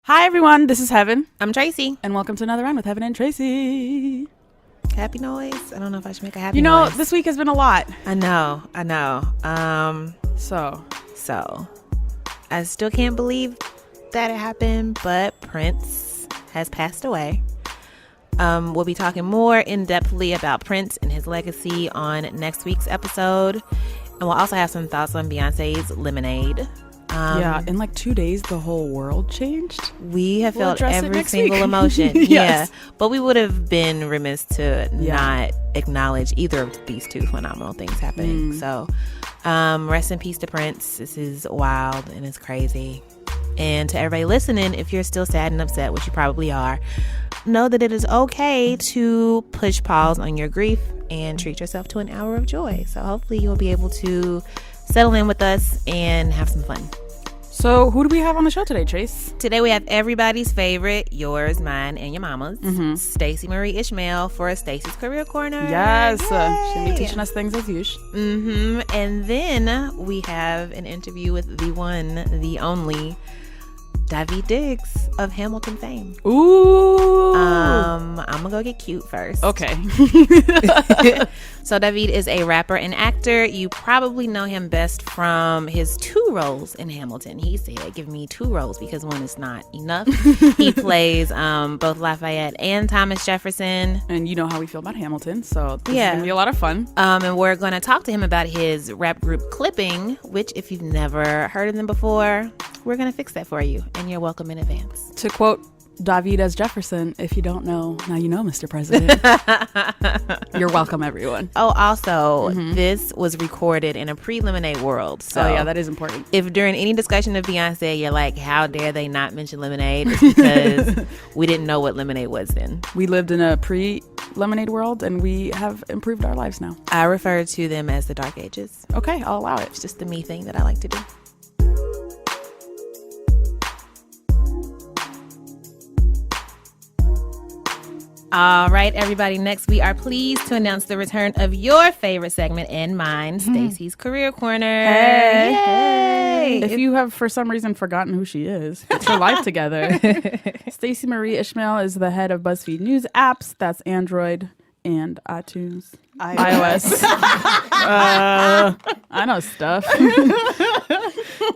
Hi, everyone. This is Heben. I'm Tracy. And welcome to another round with Heben and Tracy. Happy noise? I don't know if I should make a happy noise. This week has been a lot. I know. So I still can't believe that it happened, but Prince has passed away. We'll be talking more in-depthly about Prince and his legacy on next week's episode. And we'll also have some thoughts on Beyonce's Lemonade. In like 2 days, the whole world changed. We have felt every single emotion. Yes. Yeah. But we would have been remiss to not acknowledge either of these two phenomenal things happening. So rest in peace to Prince. This is wild and it's crazy. And to everybody listening, if you're still sad and upset, which you probably are, know that it is okay to push pause on your grief and treat yourself to an hour of joy. So hopefully you'll be able to settle in with us and have some fun. So who do we have on the show today, Trace? Today we have everybody's favorite, yours, mine, and your mama's, Stacy Marie Ishmael for Stacy's Career Corner. Yes. She'll be teaching us things as usual. And then we have an interview with the one, the only, Daveed Diggs of Hamilton fame. Ooh. I'm gonna go get cute first. Okay. So Daveed is a rapper and actor. You probably know him best from his 2 roles in Hamilton. He said, give me 2 roles because one is not enough. He plays both Lafayette and Thomas Jefferson. And you know how we feel about Hamilton, so this is going to be a lot of fun. And we're going to talk to him about his rap group Clipping, which if you've never heard of them before, we're going to fix that for you. And you're welcome in advance. To quote Daveed as Jefferson, if you don't know, now you know, Mr. President. You're welcome, everyone. Oh, also, this was recorded in a pre-Lemonade world. So that is important. If during any discussion of Beyonce, you're like, how dare they not mention Lemonade? It's because we didn't know what Lemonade was then. We lived in a pre-Lemonade world, and we have improved our lives now. I refer to them as the Dark Ages. Okay, I'll allow it. It's just the me thing that I like to do. All right, everybody. Next, we are pleased to announce the return of your favorite segment and mine, Stacy's Career Corner. Hey. If you have, for some reason, forgotten who she is, get your life together. Stacy Marie Ishmael is the head of BuzzFeed News apps. That's Android and iTunes. iOS. I know stuff.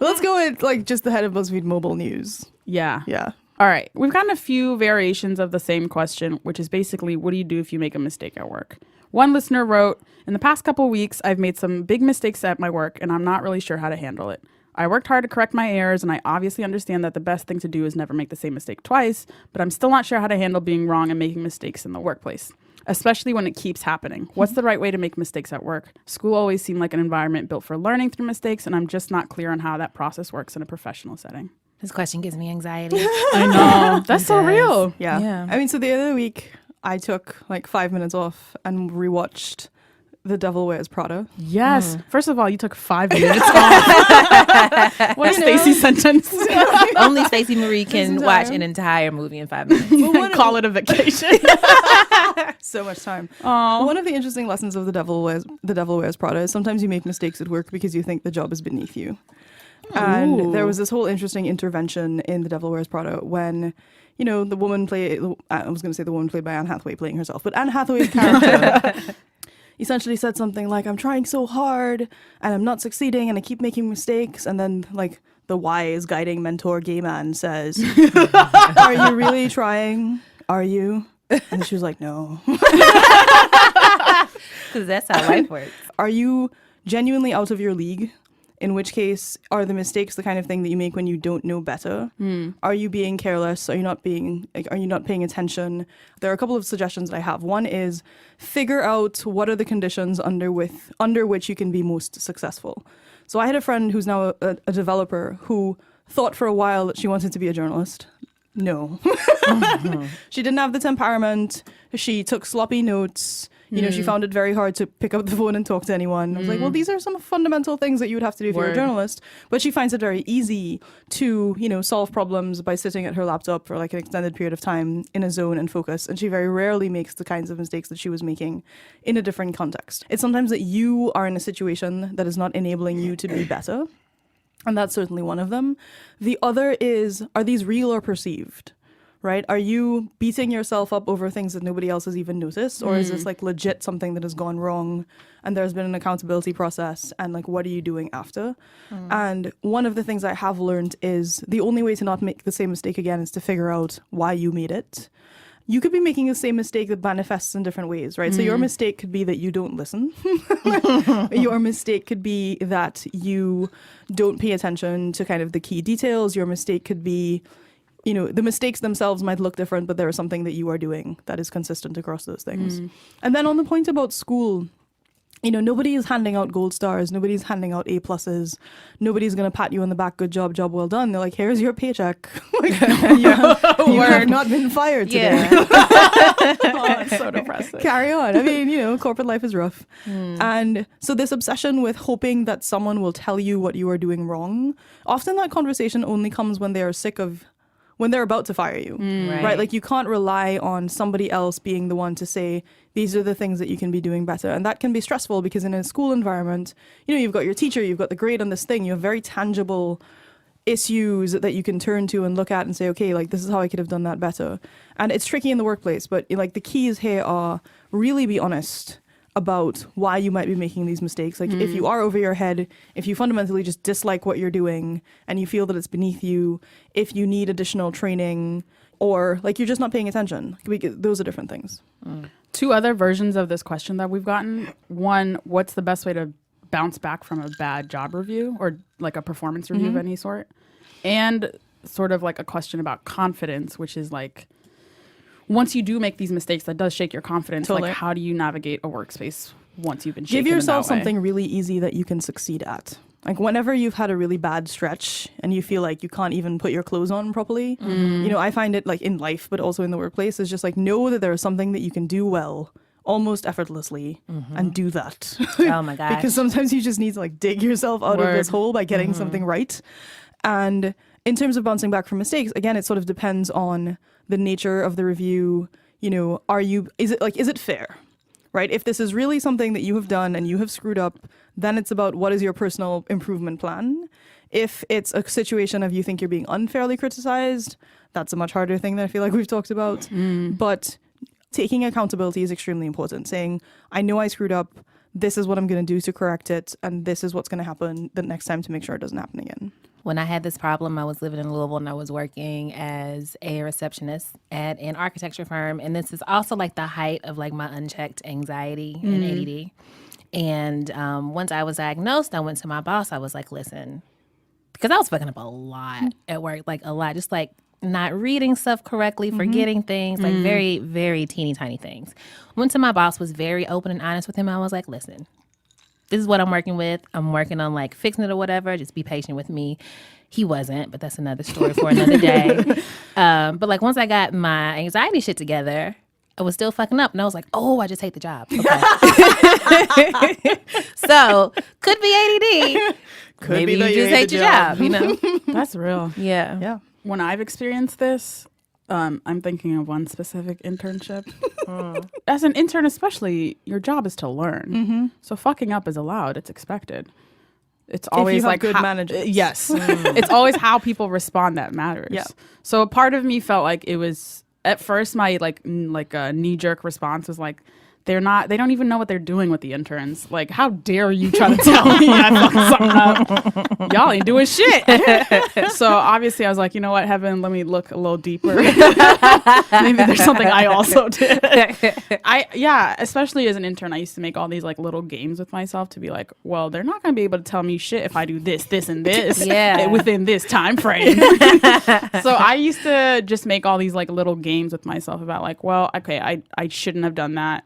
Let's go with just the head of BuzzFeed Mobile News. Yeah. Yeah. All right. We've gotten a few variations of the same question, which is basically, what do you do if you make a mistake at work? One listener wrote, in the past couple of weeks, I've made some big mistakes at my work, and I'm not really sure how to handle it. I worked hard to correct my errors, and I obviously understand that the best thing to do is never make the same mistake twice, but I'm still not sure how to handle being wrong and making mistakes in the workplace, especially when it keeps happening. What's the right way to make mistakes at work? School always seemed like an environment built for learning through mistakes, and I'm just not clear on how that process works in a professional setting. This question gives me anxiety. I know. That's so real. Yeah. I mean, so the other week, I took 5 minutes off and rewatched The Devil Wears Prada. Yes. First of all, you took 5 minutes off. What a Stacy sentence. Only Stacy Marie can watch an entire movie in 5 minutes. And call it a vacation. So much time. Aww. One of the interesting lessons of The Devil Wears Prada is sometimes you make mistakes at work because you think the job is beneath you. And there was this whole interesting intervention in The Devil Wears Prada when, the woman played by Anne Hathaway playing herself, but Anne Hathaway's character essentially said something like, I'm trying so hard and I'm not succeeding and I keep making mistakes. And then the wise guiding mentor gay man says, are you really trying? Are you? And she was like, no. Because that's how life works. Are you genuinely out of your league? In which case, are the mistakes the kind of thing that you make when you don't know better? Are you being careless? Are you not paying attention? There are a couple of suggestions that I have. One is figure out what are the conditions under which you can be most successful. So I had a friend who's now a developer who thought for a while that she wanted to be a journalist. No. She didn't have the temperament. She took sloppy notes. She found it very hard to pick up the phone and talk to anyone. I was like, well, these are some fundamental things that you would have to do if you're a journalist. But she finds it very easy to, solve problems by sitting at her laptop for an extended period of time in a zone and focus. And she very rarely makes the kinds of mistakes that she was making in a different context. It's sometimes that you are in a situation that is not enabling you to be better. And that's certainly one of them. The other is, are these real or perceived? Right? Are you beating yourself up over things that nobody else has even noticed? Or is this like legit something that has gone wrong and there's been an accountability process, and like what are you doing after? And one of the things I have learned is the only way to not make the same mistake again is to figure out why you made it. You could be making the same mistake that manifests in different ways, right? So your mistake could be that you don't listen. Your mistake could be that you don't pay attention to kind of the key details. Your mistake could be, you know, the mistakes themselves might look different, but there is something that you are doing that is consistent across those things. And then on the point about school, you know, nobody is handing out gold stars. Nobody's handing out A pluses. Nobody's going to pat you on the back. Good job well done. They're like, here's your paycheck. Like, you have not been fired today. Yeah. Oh, that's so depressing. Carry on. I mean, you know, corporate life is rough. And so this obsession with hoping that someone will tell you what you are doing wrong, often that conversation only comes when they are sick of, when they're about to fire you, right? Like you can't rely on somebody else being the one to say, these are the things that you can be doing better. And that can be stressful because in a school environment, you know, you've got your teacher, you've got the grade on this thing, you have very tangible issues that you can turn to and look at and say, okay, like this is how I could have done that better. And it's tricky in the workplace, but like the keys here are really be honest about why you might be making these mistakes. Like if you are over your head, if you fundamentally just dislike what you're doing and you feel that it's beneath you, if you need additional training, or like you're just not paying attention. Those are different things. Two other versions of this question that we've gotten. One, what's the best way to bounce back from a bad job review or like a performance review of any sort? And sort of like a question about confidence, which is like, once you do make these mistakes, that does shake your confidence. Totally. Like, how do you navigate a workspace once you've been shaken? Give yourself in that way? something really easy that you can succeed at. Like whenever you've had a really bad stretch and you feel like you can't even put your clothes on properly, you know, I find it like in life, but also in the workplace, is just like know that there is something that you can do well, almost effortlessly, and do that. Oh my gosh. Because sometimes you just need to like dig yourself out of this hole by getting something right. And in terms of bouncing back from mistakes, again, it sort of depends on the nature of the review. You know, is it fair? Right? If this is really something that you have done and you have screwed up, then it's about what is your personal improvement plan. If it's a situation of you think you're being unfairly criticized, that's a much harder thing that I feel like we've talked about. But taking accountability is extremely important. Saying, I know I screwed up. This is what I'm going to do to correct it. And this is what's going to happen the next time to make sure it doesn't happen again. When I had this problem, I was living in Louisville and I was working as a receptionist at an architecture firm. And this is also like the height of like my unchecked anxiety and ADD. And once I was diagnosed, I went to my boss. I was like, listen, because I was fucking up a lot at work, like a lot, just like not reading stuff correctly, forgetting things, like very, very teeny tiny things. Went to my boss, was very open and honest with him. I was like, listen, this is what I'm working with. I'm working on like fixing it or whatever. Just be patient with me. He wasn't, but that's another story for another day. But like once I got my anxiety shit together, I was still fucking up. And I was like, oh, I just hate the job. Okay. So could be ADD. Maybe you just hate your job, you know? That's real. Yeah. Yeah. When I've experienced this, I'm thinking of one specific internship. As an intern especially, your job is to learn. So fucking up is allowed. It's expected. It's always if you have like good managers. Yes. It's always how people respond that matters. Yeah. So a part of me felt like it was, at first my like a knee-jerk response was like, they don't even know what they're doing with the interns. Like, how dare you try to tell me I fucked something up? Y'all ain't doing shit. So obviously I was like, you know what, Heben, let me look a little deeper. Maybe there's something I also did. Especially as an intern, I used to make all these like little games with myself to be like, well, they're not going to be able to tell me shit if I do this, this, and this within this time frame. So I used to just make all these like little games with myself about like, well, okay, I shouldn't have done that.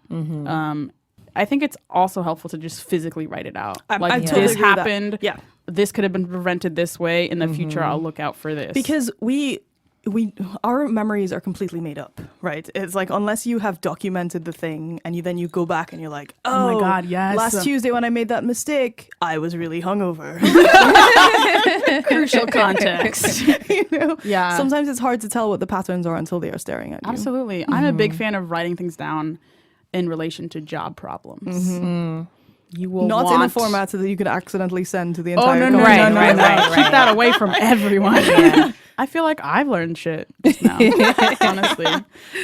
I think it's also helpful to just physically write it out. I This totally agree with that. happened. Yeah. This could have been prevented this way. In the future, I'll look out for this. Because our memories are completely made up, right? It's like unless you have documented the thing and you go back and you're like, oh my God, yes. last Tuesday when I made that mistake, I was really hungover. Crucial context. You know? Yeah. Sometimes it's hard to tell what the patterns are until they are staring at you. Absolutely. I'm a big fan of writing things down in relation to job problems. You will not want... in a format so that you could accidentally send to the Oh, entire no. Right. Keep that away from everyone. Yeah. I feel like I've learned shit just now, honestly.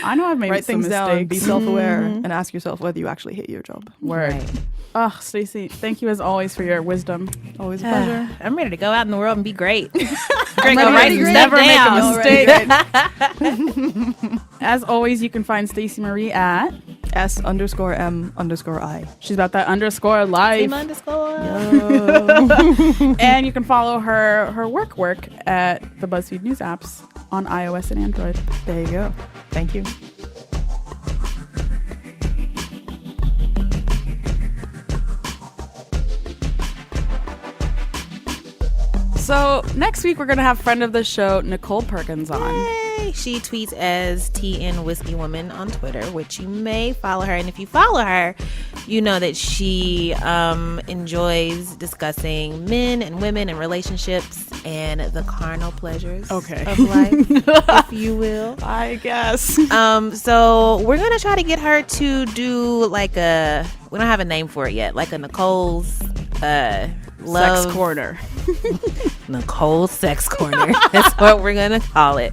I know I've made Write some things down, mistakes. be self-aware, and ask yourself whether you actually hate your job. Word. Right. Oh, Stacy, thank you as always for your wisdom. Always a pleasure. I'm ready to go out in the world and be great. I'm Go write ready to some never stuff make down. a mistake. As always, you can find Stacy Marie at S_M_I. she's about that underscore life. Same underscore. And you can follow her work at the BuzzFeed News apps on iOS and Android. There you go. Thank you. So next week we're gonna have friend of the show Nicole Perkins on. Yay. She tweets as TN Whiskey Woman on Twitter, which you may follow her. And if you follow her, you know that she enjoys discussing men and women and relationships and the carnal pleasures of life, if you will. I guess. So we're gonna try to get her to do like we don't have a name for it yet, like a Nicole's love Sex corner. Nicole's sex corner. That's what we're gonna call it.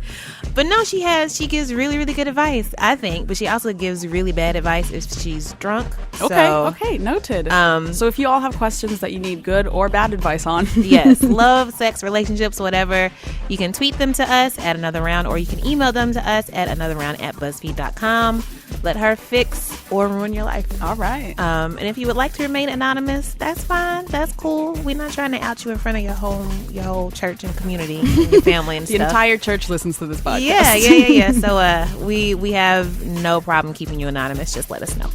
But no, she gives really, really good advice, I think. But she also gives really bad advice if she's drunk. Okay, noted. So if you all have questions that you need good or bad advice on, yes, love, sex, relationships, whatever, you can tweet them to us at Another Round, or you can email them to us at anotherround@buzzfeed.com. Let her fix or ruin your life. all right. And if you would like to remain anonymous, that's fine. That's cool. We're not trying to out you in front of your whole church and community and your family and The stuff. entire church listens to this podcast. Yeah. So we have no problem keeping you anonymous. Just let us know.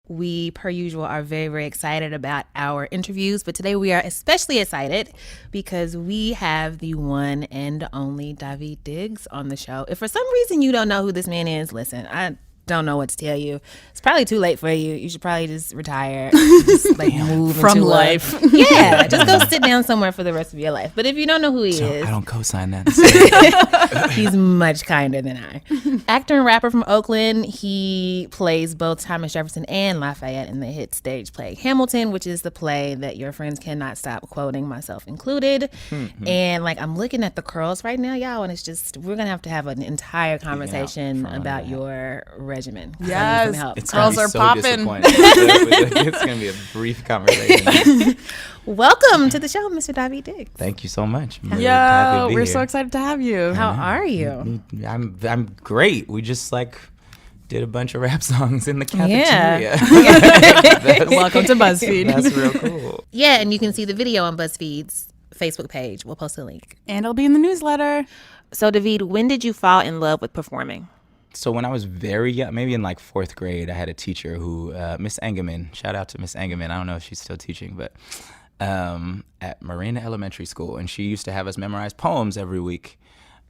We, per usual, are very, very excited about our interviews, but today we are especially excited because we have the one and only David Diggs on the show. If for some reason you don't know who this man is, listen, I don't know what to tell you. It's probably too late for you. You should probably just retire, just like move From into life. Yeah, just go sit down somewhere for the rest of your life. But if you don't know who he is, I don't co-sign that. he's much kinder than I. Actor and rapper from Oakland, he plays both Thomas Jefferson and Lafayette in the hit stage play Hamilton, which is the play that your friends cannot stop quoting, myself included. And like, I'm looking at the curls right now, y'all, and it's just, we're gonna have to have an entire conversation about your regimen. Yes. Help. It's Girls gonna are be so popping. disappointing. It's gonna be a brief conversation. Welcome to the show, Mr. David Diggs. Thank you so much. I'm really happy to Yo, be we're here. so excited to have you. How are you? I'm great. We just did a bunch of rap songs in the Yeah. cafeteria. Welcome to BuzzFeed. That's real cool. Yeah, and you can see the video on BuzzFeed's Facebook page. We'll post a link. And it'll be in the newsletter. So, David, when did you fall in love with performing? So when I was very young, maybe in fourth grade, I had a teacher who, Miss Engelman, shout out to Miss Engelman. I don't know if she's still teaching, but at Marina Elementary School. And she used to have us memorize poems every week,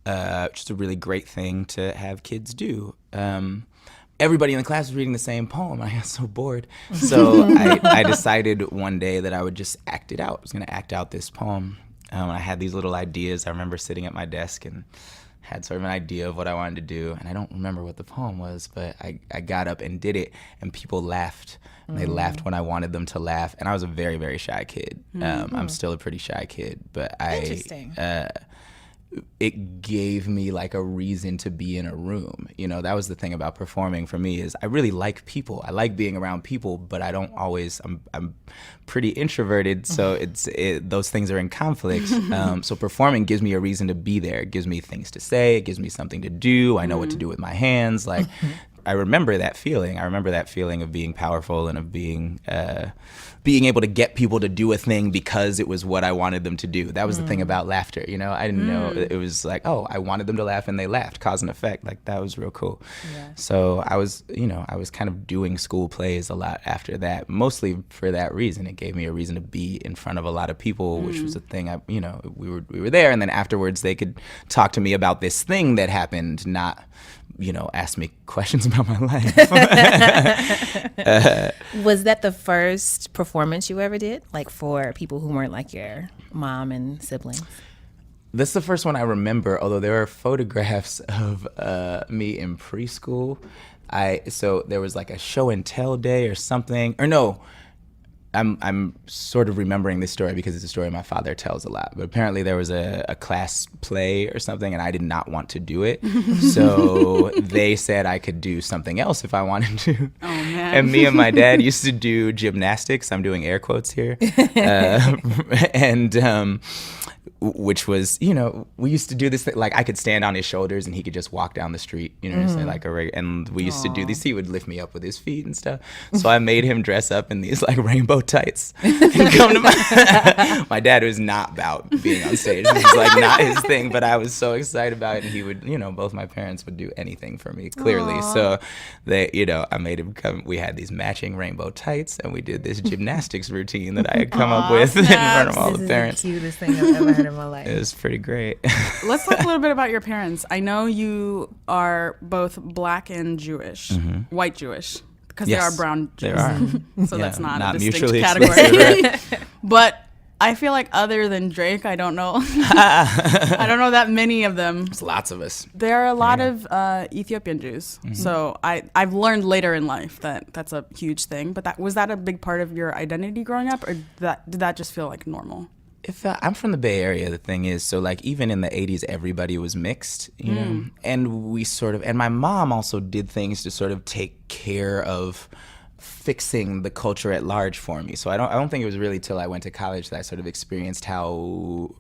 which is a really great thing to have kids do. Everybody in the class was reading the same poem. I got so bored. So I decided one day that I would just act it out. I was going to act out this poem. I had these little ideas. I remember sitting at my desk and had sort of an idea of what I wanted to do, and I don't remember what the poem was, but I got up and did it, and people laughed. And they laughed when I wanted them to laugh, and I was a very, very shy kid. I'm still a pretty shy kid, but Interesting. It gave me a reason to be in a room. That was the thing about performing for me, is I really like people. I like being around people, but I don't always, I'm pretty introverted, so those things are in conflict. So performing gives me a reason to be there. It gives me things to say. It gives me something to do. I know what to do with my hands. I remember that feeling. I remember that feeling of being powerful and of being able to get people to do a thing because it was what I wanted them to do. That was the thing about laughter. I didn't know. It was I wanted them to laugh and they laughed, cause and effect. That was real cool. Yeah. So I was kind of doing school plays a lot after that, mostly for that reason. It gave me a reason to be in front of a lot of people, which was a thing. We were there, and then afterwards they could talk to me about this thing that happened, not ask me questions about my life. Was that the first performance you ever did, for people who weren't your mom and siblings? This is the first one I remember, although there are photographs of me in preschool. So there was like a show and tell day or something. Or no, I'm sort of remembering this story because it's a story my father tells a lot. But apparently there was a class play or something, and I did not want to do it. So they said I could do something else if I wanted to. Oh, man. And me and my dad used to do gymnastics. I'm doing air quotes here. Which was, we used to do this thing, like I could stand on his shoulders and he could just walk down the street, what I'm saying, like and we used to do this. He would lift me up with his feet and stuff. So I made him dress up in these like rainbow tights and come to my dad was not about being on stage. It was like not his thing, but I was so excited about it. And he would, both my parents would do anything for me, clearly. Aww. So they, I made him come. We had these matching rainbow tights and we did this gymnastics routine that I had come up with in front of all the parents. This is the cutest thing I've ever heard in my life. It was pretty great. Let's talk a little bit about your parents. I know you are both black and Jewish, white Jewish, because Yes, there are brown Jews. there are. So Yeah, that's not a distinct mutually category. exclusive. But I feel like other than Drake, I don't know. I don't know that many of them. There's lots of us. There are a lot of Ethiopian Jews. So I've learned later in life that that's a huge thing. But was that a big part of your identity growing up, or did that just feel like normal? I'm from the Bay Area. The thing is, so like even in the 80s, everybody was mixed, know, and and my mom also did things to sort of take care of fixing the culture at large for me. So I don't think it was really till I went to college that I sort of experienced how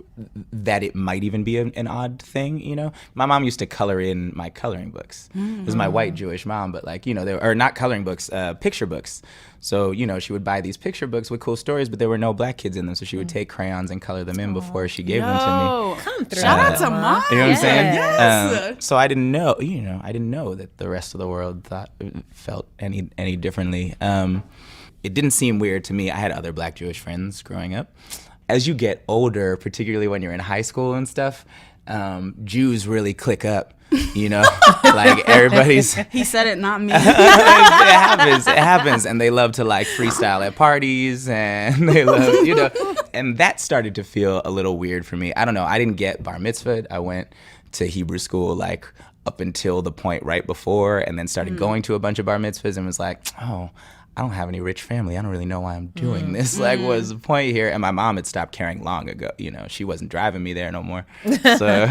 that it might even be an odd thing, My mom used to color in my coloring books. It was my white Jewish mom, but like, they were not coloring books, picture books. So, she would buy these picture books with cool stories, but there were no black kids in them. So she would take crayons and color them in before she gave them to me. Come through. Shout out to mom. You know what I'm saying? Yes. So I didn't know, I didn't know that the rest of the world felt any differently. It didn't seem weird to me. I had other black Jewish friends growing up. As you get older, particularly when you're in high school and stuff, Jews really click up. Like everybody's. He said it, not me. It happens, and they love to like freestyle at parties, and they love, and that started to feel a little weird for me. I don't know. I didn't get bar mitzvahed. I went to Hebrew school like up until the point right before, and then started going to a bunch of bar mitzvahs, and was like, oh, I don't have any rich family. I don't really know why I'm doing this. Like, what's the point here? And my mom had stopped caring long ago. She wasn't driving me there no more. So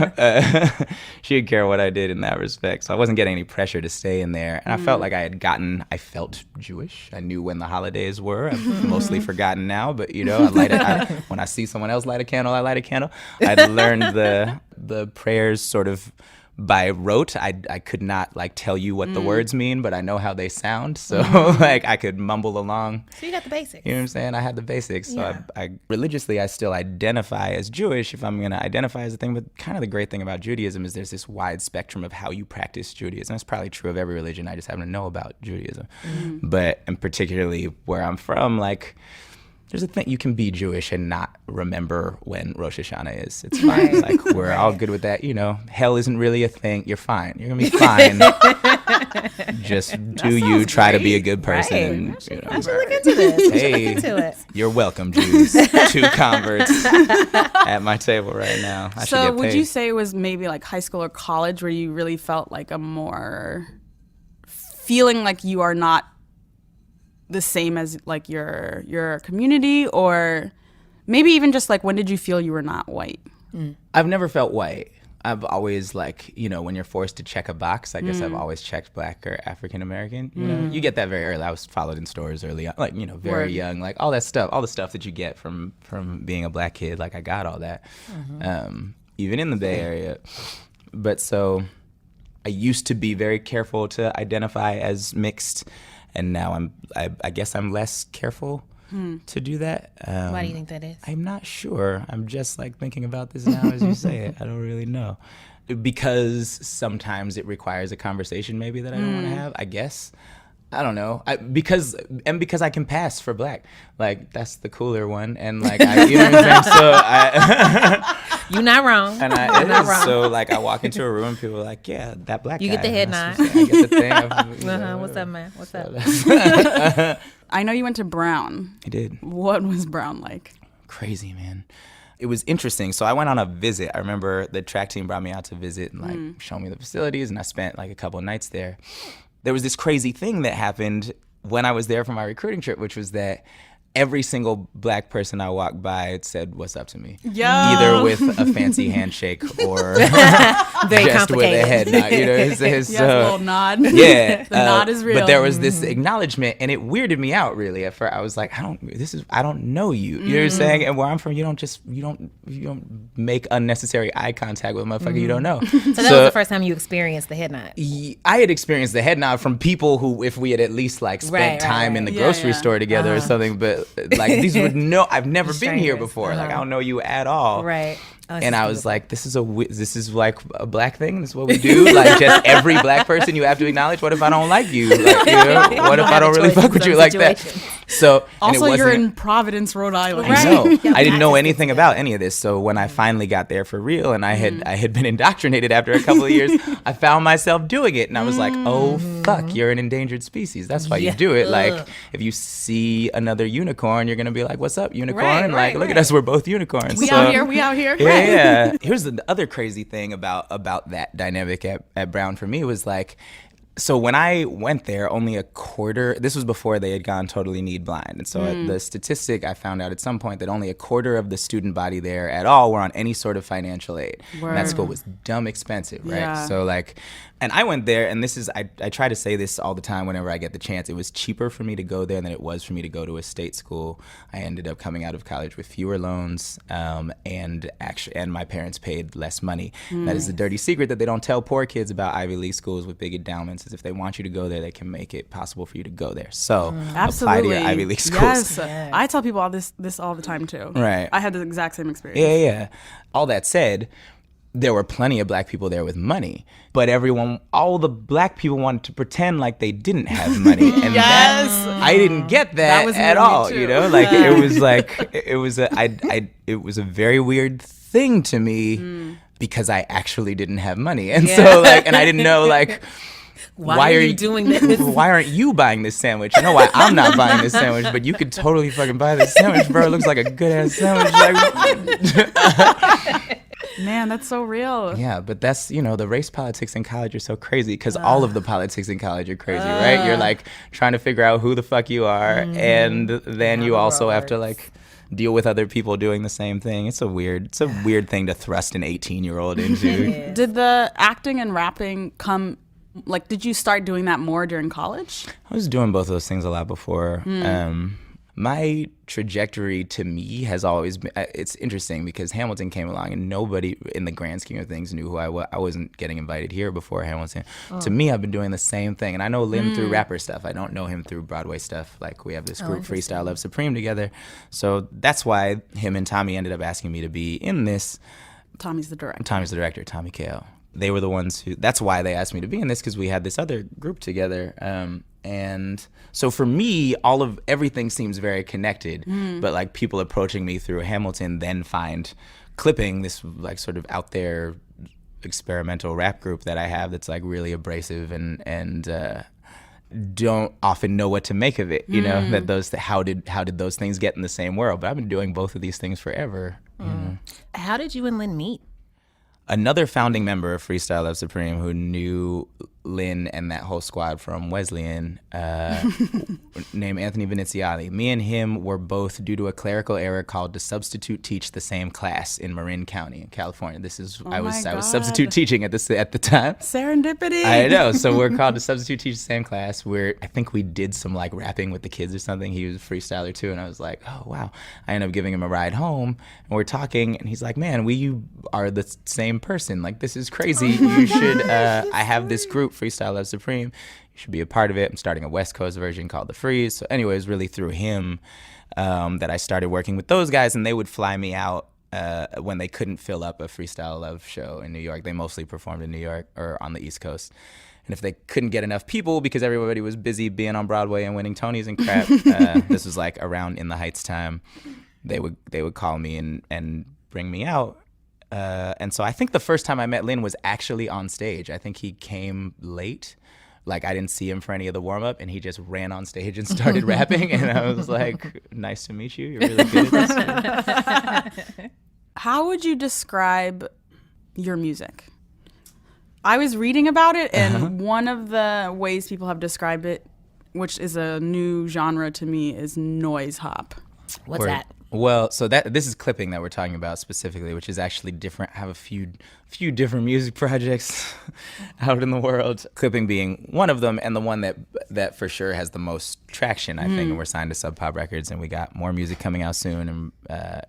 she didn't care what I did in that respect. So I wasn't getting any pressure to stay in there. And I felt like I felt Jewish. I knew when the holidays were. I've mostly forgotten now. But, when I see someone else light a candle, I light a candle. I'd learned the prayers sort of by rote. I could not like tell you what the words mean, but I know how they sound. So like I could mumble along. So you got the basics. You know what I'm saying? I had the basics. So Yeah. I religiously, I still identify as Jewish if I'm going to identify as a thing. But kind of the great thing about Judaism is there's this wide spectrum of how you practice Judaism. That's probably true of every religion. I just happen to know about Judaism. But, and particularly where I'm from, like, there's a thing, you can be Jewish and not remember when Rosh Hashanah is. It's fine. Like, we're all good with that. Hell isn't really a thing. You're fine. You're going to be fine. Just try to be a good person. Right. And, I should look into this. Hey, Look into it. you're welcome, Jews. 2 converts at my table right now. I should So get would paid. you say it was maybe like high school or college where you really felt like a more feeling like you are not the same as like your community, or maybe even just like when did you feel you were not white? I've never felt white. I've always like, when you're forced to check a box, I guess I've always checked black or African American. You get that very early. I was followed in stores early on, like, very Word. young, like all that stuff, all the stuff that you get from being a black kid. Like I got all that, even in the Bay Area. But so I used to be very careful to identify as mixed, and now I guess I'm less careful to do that. Why do you think that is? I'm not sure. I'm just like thinking about this now as you say it. I don't really know. Because sometimes it requires a conversation maybe that I don't want to have, I guess. I don't know. Because I can pass for black. Like, that's the cooler one. And like, you know what I'm saying? So You're not wrong. and You're not wrong. so like I walk into a room and people are like, yeah, that black You guy. get the head That's nod. what I'm saying. I get the thing. What's up, man? What's up? I know you went to Brown. I did. What was Brown like? Crazy, man. it was interesting. So I went on a visit. I remember the track team brought me out to visit and like show me the facilities, and I spent like a couple of nights there. There was this crazy thing that happened when I was there for my recruiting trip, which was that every single black person I walked by said, "What's up?" to me. Either with a fancy handshake or Very just with a head nod. You know, Yes, a little nod. Yeah. The nod is real. But there was this acknowledgement, and it weirded me out really. At first, I was like, I don't know you. You know what I'm saying? And where I'm from, you don't make unnecessary eye contact with a motherfucker you don't know. So that was the first time you experienced the head nod. I had experienced the head nod from people who, if we had at least like spent time in the grocery store together or something, but like these would I've never been here before. Like I don't know you at all. Right. Oh, and I was like, this is like a black thing. This is what we do. Like just every black person you have to acknowledge. What if I don't like you? Like, you know, what if I don't really fuck with you like that? So also, you're in Providence, Rhode Island. I know. I didn't know anything about any of this. So when I finally got there for real, and I had been indoctrinated after a couple of years, I found myself doing it, and I was like, oh fuck, you're an endangered species. That's why you do it. Like if you see another unicorn, you're gonna be like, what's up, unicorn? Look at us, we're both unicorns. We out here. Yeah. Here's the other crazy thing about that dynamic at Brown for me was like, so when I went there, only a quarter, this was before they had gone totally need blind. And so the statistic I found out at some point that only a quarter of the student body there at all were on any sort of financial aid. And that school was dumb expensive, right? Yeah. So like, and I went there, and this is, I try to say this all the time whenever I get the chance. It was cheaper for me to go there than it was for me to go to a state school. I ended up coming out of college with fewer loans, and my parents paid less money. That is the dirty secret that they don't tell poor kids about Ivy League schools with big endowments, is if they want you to go there, they can make it possible for you to go there. So apply to your Ivy League schools. Yes. I tell people all this all the time too. Right. I had the exact same experience. Yeah. All that said, there were plenty of black people there with money, but all the black people wanted to pretend like they didn't have money, and I didn't get that at all. You know, like it was a very weird thing to me because I actually didn't have money, and so like, and I didn't know like. Why are you doing this? Why aren't you buying this sandwich? I know why I'm not buying this sandwich, but you could totally fucking buy this sandwich, bro. It looks like a good ass sandwich. Like, man, that's so real. Yeah, but that's, the race politics in college are so crazy because all of the politics in college are crazy, right? You're like trying to figure out who the fuck you are, and then you also have to like deal with other people doing the same thing. It's a weird thing to thrust an 18-year-old into. Did the acting and rapping come? Like, did you start doing that more during college? I was doing both of those things a lot before. My trajectory to me has always been, it's interesting because Hamilton came along and nobody in the grand scheme of things knew who I was. I wasn't getting invited here before Hamilton. To me, I've been doing the same thing. And I know Lynn through rapper stuff. I don't know him through Broadway stuff. Like we have this group, Freestyle Love Supreme, together. So that's why him and Tommy ended up asking me to be in this. Tommy's the director, Tommy Kale. They were the ones that's why they asked me to be in this, because we had this other group together. And so for me, everything seems very connected, but like people approaching me through Hamilton then find Clipping, this like sort of out there experimental rap group that I have that's like really abrasive and don't often know what to make of it, that how did those things get in the same world? But I've been doing both of these things forever. How did you and Lynn meet? Another founding member of Freestyle Love Supreme who knew Lynn and that whole squad from Wesleyan, named Anthony Veneziali. Me and him were both, due to a clerical error, called to substitute teach the same class in Marin County in California. I was substitute teaching at the time. Serendipity. I know. So we're called to substitute teach the same class. I think we did some like rapping with the kids or something. He was a freestyler too, and I was like, oh wow. I ended up giving him a ride home, and we're talking, and he's like, man, you are the same person. Like, this is crazy. You should. I have this group, Freestyle Love Supreme. You should be a part of it. I'm starting a West Coast version called The Freeze. So anyways, really through him that I started working with those guys, and they would fly me out when they couldn't fill up a Freestyle Love show in New York. They mostly performed in New York or on the East Coast. And if they couldn't get enough people because everybody was busy being on Broadway and winning Tonys and crap, this was like around In the Heights time, they would call me and bring me out. And so I think the first time I met Lynn was actually on stage. I think he came late. Like, I didn't see him for any of the warm-up, and he just ran on stage and started rapping. And I was like, nice to meet you. You're really good at this. How would you describe your music? I was reading about it, and one of the ways people have described it, which is a new genre to me, is noise hop. What's that? Well, so this is clipping that we're talking about specifically, which is actually different. I have a few different music projects out in the world. Clipping being one of them, and the one that for sure has the most traction, I think. And we're signed to Sub Pop Records, and we got more music coming out soon, and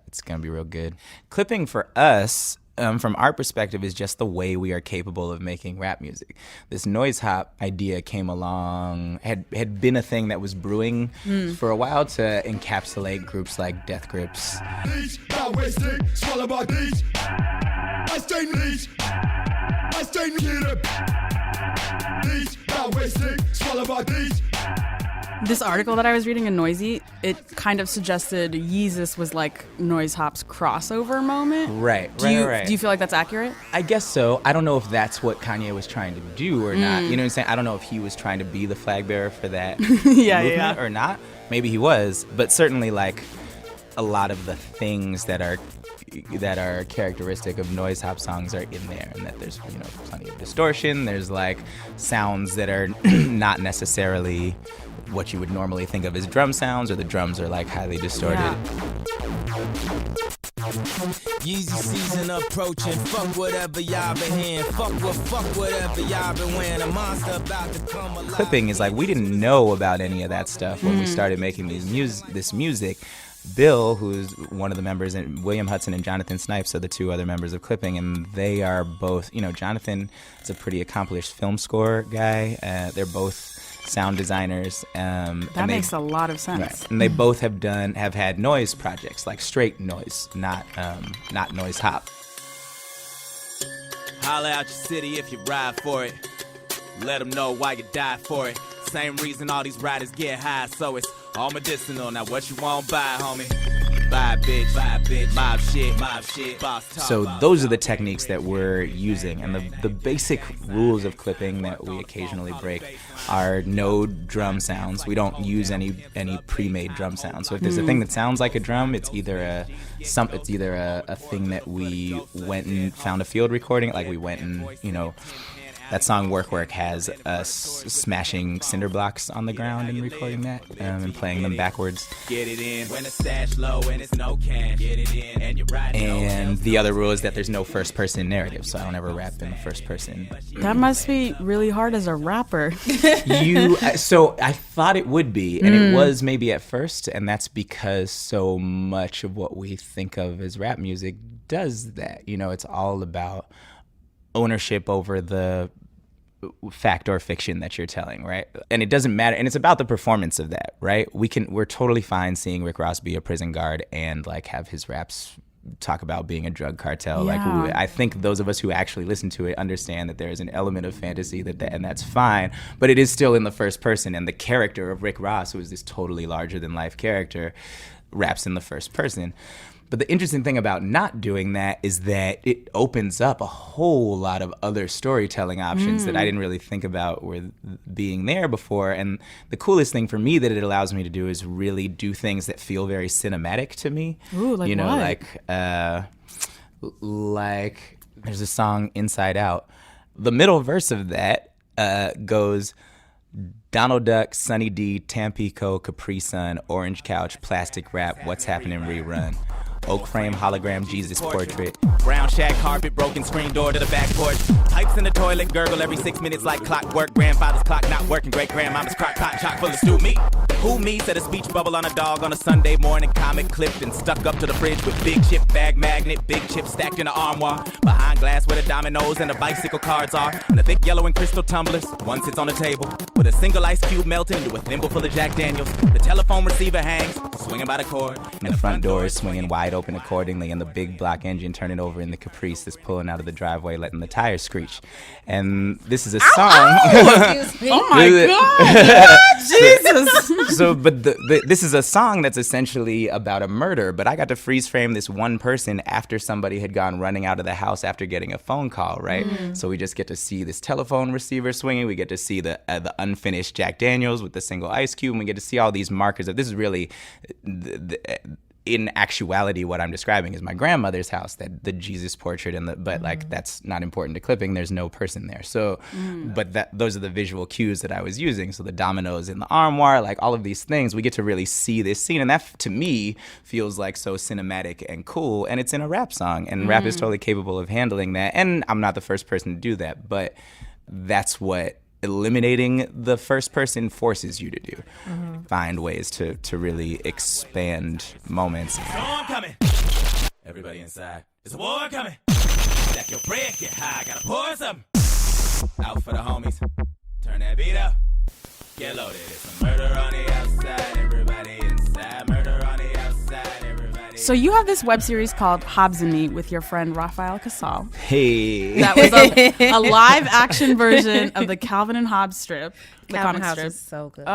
it's gonna be real good. Clipping for us, from our perspective, is just the way we are capable of making rap music. This noise hop idea came along, had been a thing that was brewing for a while to encapsulate groups like Death Grips. This article that I was reading in Noisy, it kind of suggested Yeezus was like noise hop's crossover moment. Right. Do you feel like that's accurate? I guess so. I don't know if that's what Kanye was trying to do or not. You know what I'm saying? I don't know if he was trying to be the flag bearer for that movement or not. Maybe he was, but certainly like a lot of the things that are characteristic of noise hop songs are in there, and that there's plenty of distortion. There's like sounds that are not necessarily what you would normally think of as drum sounds, or the drums are like highly distorted. Yeezy season approaching. Fuck whatever y'all been hearing. Fuck whatever y'all been wearing. A monster about to come alive. Clipping is like, we didn't know about any of that stuff when we started making this music. Bill, who's one of the members, and William Hudson and Jonathan Snipes are the two other members of Clipping, and they are both, Jonathan is a pretty accomplished film score guy. They're both sound designers. That makes a lot of sense. Right. And they both have had noise projects, like straight noise, not noise hop. Holla out your city if you ride for it. Let them know why you died for it. Same reason all these riders get high, so it's all medicinal. Now what you want, buy, homie? Buy, bitch, mob shit, boss talk. So those are the techniques that we're using, and the basic rules of clipping that we occasionally break are no drum sounds. We don't use any pre-made drum sounds. So if there's a thing that sounds like a drum, it's either a thing that we went and found a field recording, like we went and that song Work has us smashing cinder blocks on the ground and recording that and playing them backwards. Get it in when the stash low and it's no cash. Get it in and you're riding. And the other rule is that there's no first person narrative, so I don't ever rap in the first person. That must be really hard as a rapper. So I thought it would be, and it was maybe at first, and that's because so much of what we think of as rap music does that. It's all about ownership over the fact or fiction that you're telling, right? And it doesn't matter, and it's about the performance of that, right? We're totally fine seeing Rick Ross be a prison guard and like have his raps talk about being a drug cartel. Yeah. Like I think those of us who actually listen to it understand that there is an element of fantasy and that's fine, but it is still in the first person, and the character of Rick Ross, who is this totally larger than life character, raps in the first person. But the interesting thing about not doing that is that it opens up a whole lot of other storytelling options that I didn't really think about were being there before. And the coolest thing for me that it allows me to do is really do things that feel very cinematic to me. Ooh, like what? Like there's a song Inside Out. The middle verse of that goes, Donald Duck, Sunny D, Tampico, Capri Sun, Orange Couch, Plastic Wrap, What's Happening Rerun. Oak frame, hologram, Jesus portrait. Brown shag carpet, broken screen door to the back porch. Pipes in the toilet, gurgle every 6 minutes like clockwork. Grandfather's clock not working, great grandmama's crock pot chock full of stew meat. Who me said a speech bubble on a dog on a Sunday morning, comic clipped and stuck up to the fridge with big chip bag magnet, big chip stacked in the armoire. Behind glass where the dominoes and the bicycle cards are, and the thick yellow and crystal tumblers. One sits on the table with a single ice cube melting into a thimble full of Jack Daniels. The telephone receiver hangs, swinging by the cord. And the front door is swinging wide open accordingly, and the big block engine turning over in the Caprice that's pulling out of the driveway, letting the tires screech. And this is a song. Excuse me. Oh my God! Jesus! So, but this is a song that's essentially about a murder, but I got to freeze frame this one person after somebody had gone running out of the house after getting a phone call, right? So we just get to see this telephone receiver swinging. We get to see the unfinished Jack Daniels with the single ice cube, and we get to see all these markers of this is really in actuality, what I'm describing is my grandmother's house, that the Jesus portrait, but like that's not important to clipping. There's no person there. So, but those are the visual cues that I was using. So the dominoes in the armoire, like all of these things, we get to really see this scene, and that to me feels like so cinematic and cool. And it's in a rap song, and rap is totally capable of handling that. And I'm not the first person to do that, but that's what eliminating the first person forces you to do. Find ways to really expand moments. Storm coming. Everybody inside. There's a war coming. Stack your bread, get high, gotta pour something. Out for the homies. Turn that beat up. Get loaded. It's a murder on the outside. Everybody inside. Murder on the outside. Everybody. So you have this web series called Hobbs and Me with your friend Raphael Casal. Hey. That was a live action version of the Calvin and Hobbes strip, the Calvin comic Hobbes strip. is so good.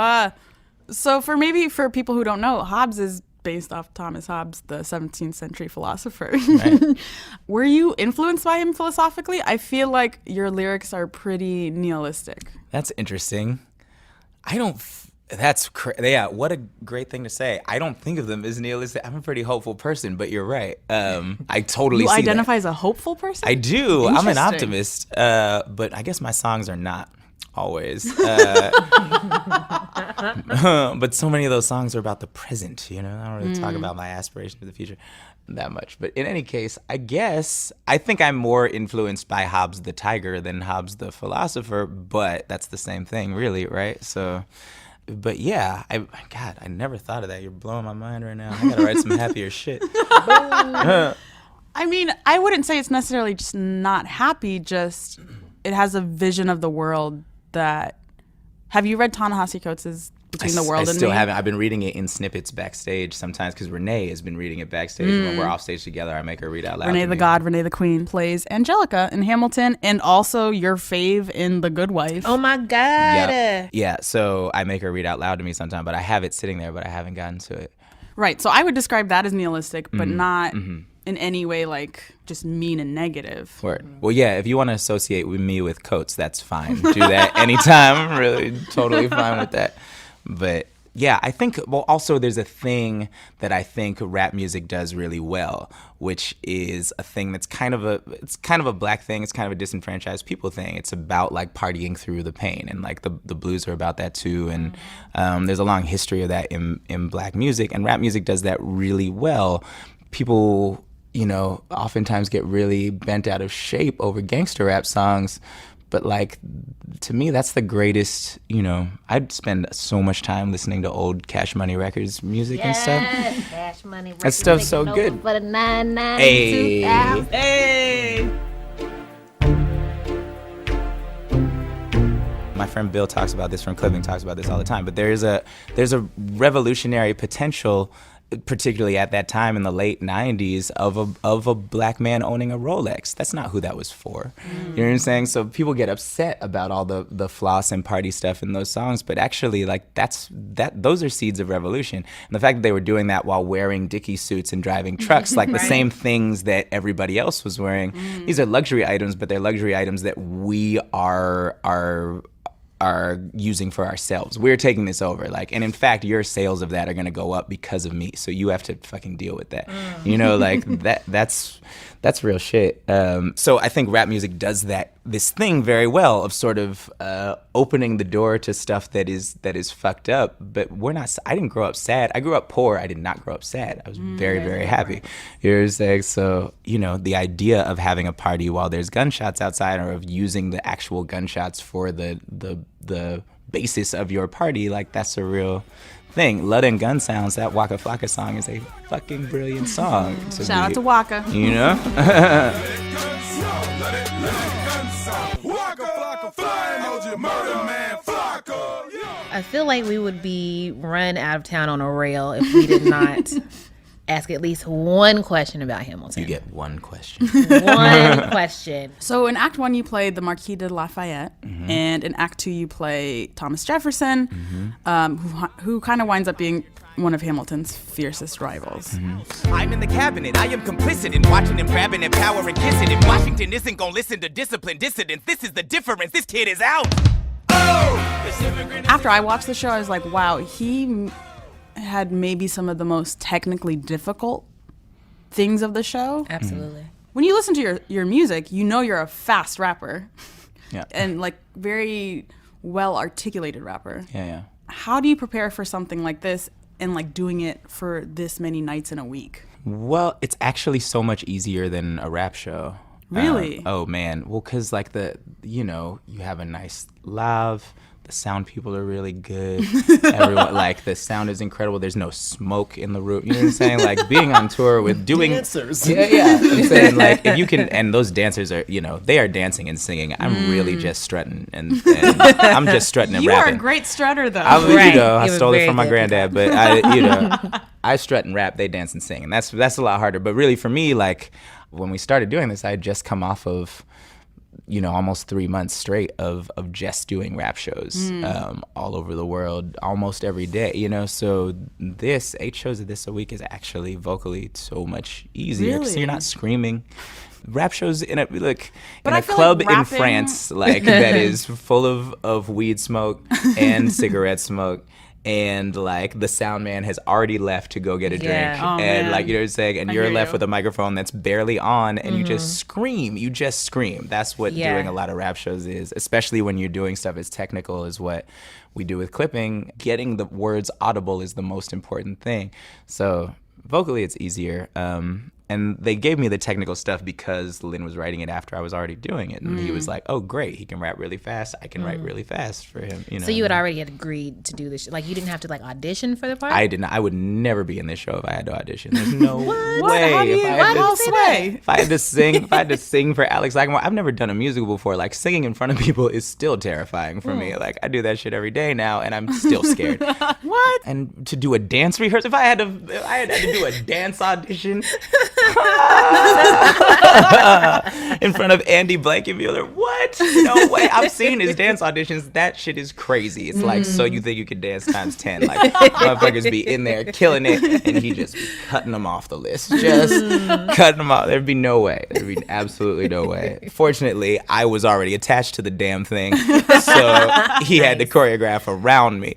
So for people who don't know, Hobbes is based off Thomas Hobbes, the 17th century philosopher. Right. Were you influenced by him philosophically? I feel like your lyrics are pretty nihilistic. That's interesting. Yeah, what a great thing to say. I don't think of them as nihilistic. I'm a pretty hopeful person, but you're right. I totally You see identify that. as a hopeful person? I do. I'm an Interesting. optimist, but I guess my songs are not always. But so many of those songs are about the present, I don't really talk about my aspirations for the future that much. But in any case, I think I'm more influenced by Hobbes the tiger than Hobbes the philosopher, but that's the same thing, really, right? So, but yeah, I never thought of that. You're blowing my mind right now. I gotta write some happier shit. I mean, I wouldn't say it's necessarily just not happy, just it has a vision of the world that... Have you read Ta-Nehisi Coates' Between the World and Me? I still haven't. I've been reading it in snippets backstage sometimes because Renee has been reading it backstage. When we're off stage together, I make her read out loud. Renee the God, Renee the Queen plays Angelica in Hamilton, and also your fave in The Good Wife. Oh my God. Yeah, so I make her read out loud to me sometimes, but I have it sitting there, but I haven't gotten to it. Right, so I would describe that as nihilistic, but not in any way like just mean and negative. Word. Well, yeah, if you want to associate with me with Coates, that's fine. Do that anytime. I'm really totally fine with that. But yeah, I think, well, also there's a thing that I think rap music does really well, which is a thing that's kind of a black thing. It's kind of a disenfranchised people thing. It's about like partying through the pain, and like the blues are about that too. And there's a long history of that in black music, and rap music does that really well. People, oftentimes get really bent out of shape over gangster rap songs. But like, to me, that's the greatest, I'd spend so much time listening to old Cash Money Records music and stuff. Cash Money That stuff's so good. For the 992. Hey! My friend Bill talks about this from Clipping, talks about this all the time. But there's a revolutionary potential, particularly at that time in the late 90s, of a black man owning a Rolex. That's not who that was for. You know what I'm saying? So people get upset about all the floss and party stuff in those songs, but actually like those are seeds of revolution. And the fact that they were doing that while wearing Dickie suits and driving trucks, like the same things that everybody else was wearing. These are luxury items, but they're luxury items that we are using for ourselves. We're taking this over, and in fact, your sales of that are going to go up because of me. So you have to fucking deal with that. That's real shit. So I think rap music does this thing very well of sort of opening the door to stuff that is fucked up. But I didn't grow up sad. I grew up poor. I did not grow up sad. I was very, very happy. You know what I'm saying? So, the idea of having a party while there's gunshots outside, or of using the actual gunshots for the basis of your party, that's a real thing. Lud and Gun Sounds, that Waka Flocka song is a fucking brilliant song. Shout out to Waka. I feel like we would be run out of town on a rail if we did not ask at least one question about Hamilton. You get one question. One question. So in Act 1, you played the Marquis de Lafayette, and in Act 2, you play Thomas Jefferson, who kind of winds up being one of Hamilton's fiercest rivals. I'm in the cabinet. I am complicit in watching him grabbing at power and kissing it. Washington isn't gonna listen to disciplined dissidents. This is the difference. This kid is out. After I watched the show, I was like, wow, he had maybe some of the most technically difficult things of the show. Absolutely. When you listen to your music, you know you're a fast rapper. Yeah. And like very well articulated rapper. Yeah. How do you prepare for something like this and like doing it for this many nights in a week? Well, it's actually so much easier than a rap show. Really? Oh man. Well, cause like you have a nice lav. The sound people are really good. Everyone, like, the sound is incredible. There's no smoke in the room. You know what I'm saying? Like, being on tour with doing dancers. Yeah. I'm saying, like, if you can, and those dancers are, they are dancing and singing. I'm really just strutting, and I'm just strutting and You rapping. are a great strutter, though. I stole it from my granddad, but I strut and rap. They dance and sing, and that's a lot harder. But really, for me, like, when we started doing this, I had just come off of almost 3 months straight of just doing rap shows all over the world, almost every day, so 8 shows of this a week is actually vocally so much easier because you're not screaming. Rap shows in a club in France, like, that is full of weed smoke and cigarette smoke. And like the sound man has already left to go get a drink, and like, you know what I'm saying, and you're left with a microphone that's barely on, and you just scream. That's what doing a lot of rap shows is, especially when you're doing stuff as technical as what we do with clipping. Getting the words audible is the most important thing. So vocally, it's easier. And they gave me the technical stuff because Lynn was writing it after I was already doing it. And he was like, oh, great. He can rap really fast. I can write really fast for him. So you had already agreed to do this. Like, you didn't have to, like, audition for the part? I didn't. I would never be in this show if I had to audition. There's no way. If I had to sing for Alex Lagamore, I've never done a musical before. Like, singing in front of people is still terrifying for me. Like, I do that shit every day now, and I'm still scared. What? And to do a dance rehearsal, if I had to do a dance audition in front of Andy Blankenmuller, what? No way. I've seen his dance auditions. That shit is crazy. It's like, so you think you could dance times 10. Like, motherfuckers be in there killing it, and he just be cutting them off the list. Just cutting them off. There'd be no way. There'd be absolutely no way. Fortunately, I was already attached to the damn thing, so he had to choreograph around me.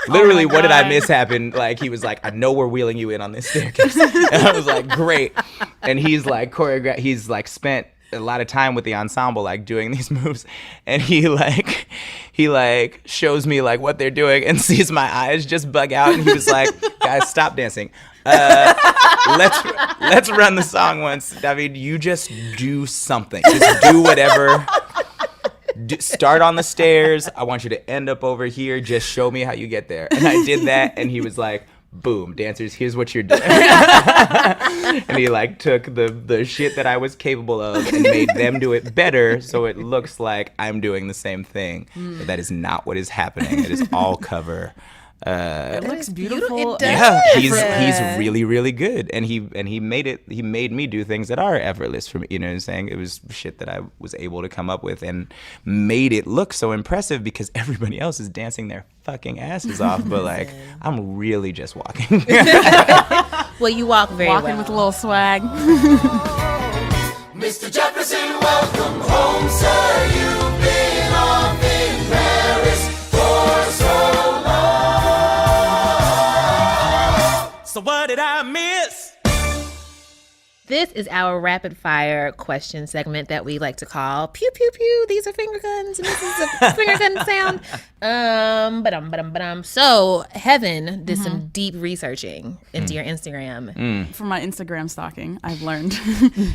Literally, what did I miss happened? Like, he was like, I know we're wheeling you in on this staircase. And I was like, great. And he's like, he's like spent a lot of time with the ensemble, like, doing these moves. And he shows me like what they're doing and sees my eyes just bug out. And he was like, guys, stop dancing. Let's run the song once. David, you just do something. Just do whatever. Start on the stairs. I want you to end up over here. Just show me how you get there. And I did that, and he was like, boom, dancers, here's what you're doing. And he like took the shit that I was capable of and made them do it better, so it looks like I'm doing the same thing. But that is not what is happening. It is all cover. It looks beautiful. It does. Yeah, he's really, really good, and he made me do things that are effortless for me. You know what I'm saying? It was shit that I was able to come up with and made it look so impressive because everybody else is dancing their fucking asses off, but like, I'm really just walking. Well, you walk very well. Walking with a little swag. Mr. Jefferson, welcome home, sir. You've been off in Paris for so long. So what did I miss? This is our rapid fire question segment that we like to call pew pew pew. These are finger guns, and this is a finger gun sound. So Heben did some deep researching into your Instagram. From my Instagram stalking, I've learned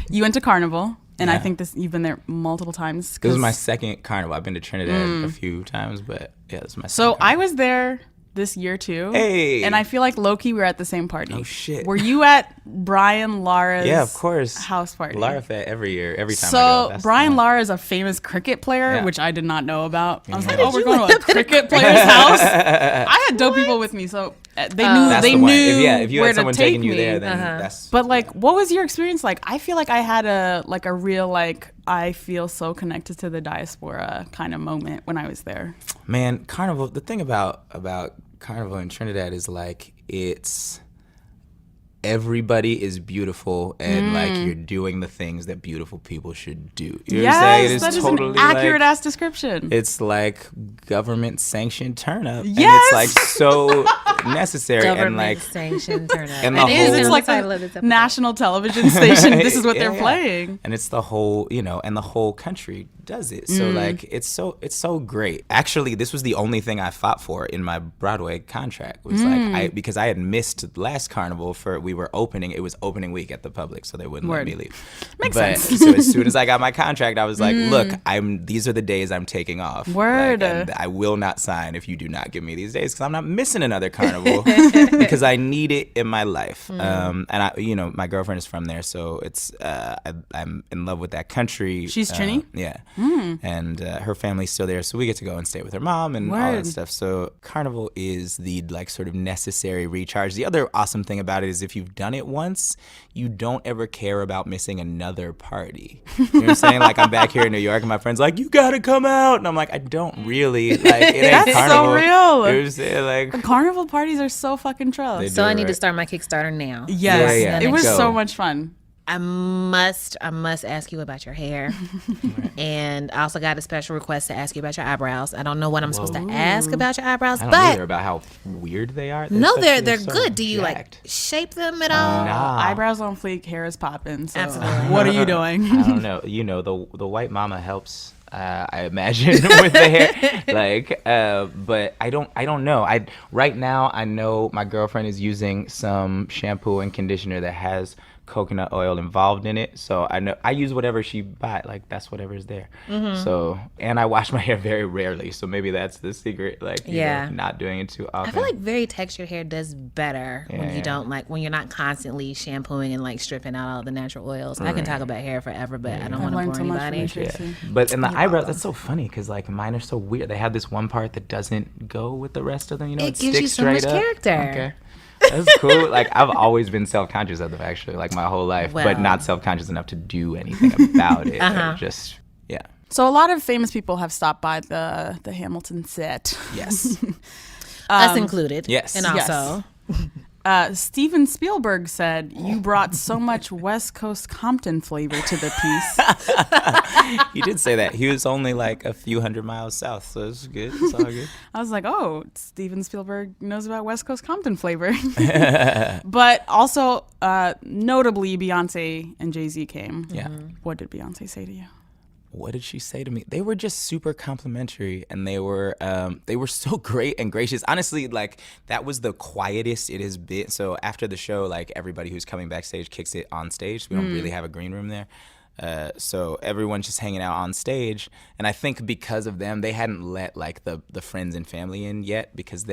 you went to Carnival, and I think you've been there multiple times. This is my second carnival. I've been to Trinidad a few times, but yeah, this is my second. So carnival. I was there this year too. Hey. And I feel like low-key we were at the same party. Oh shit. Were you at Brian Lara's of course. house party? Lara Fest every year, every time I So go. That's Brian the Lara is a famous cricket player, which I did not know about. I was like, oh, we're you going to a cricket player's house. I had dope people with me, so they knew That's they the one. knew If you where had someone to take taking you me. there, then that's. But like, what was your experience like? I feel like I had a real like I feel so connected to the diaspora kind of moment when I was there. Man, Carnival, the thing about Carnival in Trinidad is like it's everybody is beautiful and like you're doing the things that beautiful people should do. You know what I'm saying? It Yes, that is totally an accurate like, ass description. it's like government sanctioned turn up. Yes! And it's like so necessary and like sanctioned turn up. and the It is. whole- It's like title a of this episode. national television station. This is what Yeah, they're yeah. playing. And it's the whole, and the whole country does it. So like it's so great. Actually, this was the only thing I fought for in my Broadway contract. Was like because I had missed last carnival we were opening. It was opening week at the Public, so they wouldn't let Word. me leave. Makes but sense. so as soon as I got my contract, I was like, look, these are the days I'm taking off. Word. Like, and I will not sign if you do not give me these days because I'm not missing another carnival because I need it in my life. And I, my girlfriend is from there, so it's I'm in love with that country. She's Trini? Yeah. And her family's still there, so we get to go and stay with her mom and all Word. that stuff. So carnival is the like sort of necessary recharge. The other awesome thing about it is if you've done it once, you don't ever care about missing another party. You know what I'm saying? Like I'm back here in New York and my friend's like, you gotta come out. And I'm like, I don't really. Like it ain't That's so carnival. real. You know what I'm saying? Like Carnival parties are so fucking trill. They So I need to right. start my Kickstarter now. Yes, Yeah, it was go. so much fun. I must ask you about your hair. And I also got a special request to ask you about your eyebrows. I don't know what I'm supposed to ask about your eyebrows, I don't but either about how weird they are. no, such- they're so good. Do you jacked. like shape them at all? Nah. Eyebrows on fleek, hair is popping. So Absolutely. what are you doing? I don't know. The white mama helps. I imagine with the hair, like, but I don't know. Right now I know my girlfriend is using some shampoo and conditioner that has coconut oil involved in it, so I know I use whatever she buy, like that's whatever's there. So, and I wash my hair very rarely, so maybe that's the secret, like not doing it too often. I feel like very textured hair does better when you Yeah. don't when you're not constantly shampooing and like stripping out all the natural oils. I can talk about hair forever, but I don't I've want to learned bore so much from anybody. you, Tracy. But in the eyebrows, that's so funny because like mine are so weird. They have this one part that doesn't go with the rest of them. It It gives you sticks so much straight up. character. Okay. That's cool. Like I've always been self-conscious of them actually, like my whole life, Well. but not self-conscious enough to do anything about it. Just yeah. So a lot of famous people have stopped by the Hamilton set. Yes. Us included. yes. And Yes. also, Steven Spielberg said you brought so much West Coast Compton flavor to the piece. He did say that. He was only like a few hundred miles south, so it's good. It's all good. I was like, oh, Steven Spielberg knows about West Coast Compton flavor. But also, notably, Beyonce and Jay-Z came. Yeah. What did Beyonce say to you? What did she say to me? They were just super complimentary, and they were so great and gracious. Honestly, like that was the quietest it has been. So after the show, like everybody who's coming backstage kicks it on stage. We don't really have a green room there. So everyone's just hanging out on stage, and I think because of them, they hadn't let like the friends and family in yet because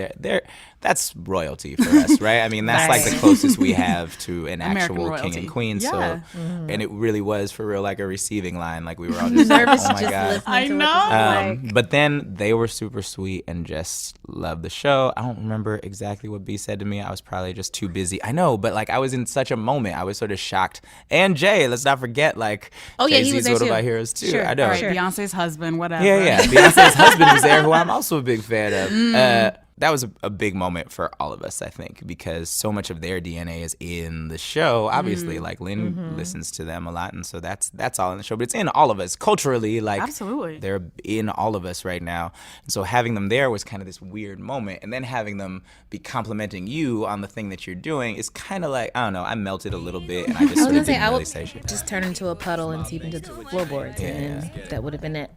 that's royalty for us, right? I mean, that's like the Right. closest we have to an American actual royalty. king and queen. Yeah. So, and it really was for real like a receiving line. Like we were all just like, nervous oh my just god. listening I to know. what But then they were super sweet and just loved the show. I don't remember exactly what B said to me. I was probably just too busy. I know, but like I was in such a moment. I was sort of shocked. And Jay, let's not forget, like, Oh, yeah, he Jay-Z's was there one of too. my heroes too. Sure. I know. All right, Sure. Beyonce's husband, whatever. Yeah. Beyonce's husband was there, who I'm also a big fan of. That was a big moment for all of us, I think, because so much of their DNA is in the show. Obviously, like Lynn listens to them a lot, and so that's all in the show. But it's in all of us culturally. Like, Absolutely. they're in all of us right now. And so having them there was kind of this weird moment, and then having them be complimenting you on the thing that you're doing is kind of like, I don't know. I melted a little bit, and I just I was sort gonna of say didn't I really would say shit. just turn into a puddle and seep into the floorboards, and that would have been it.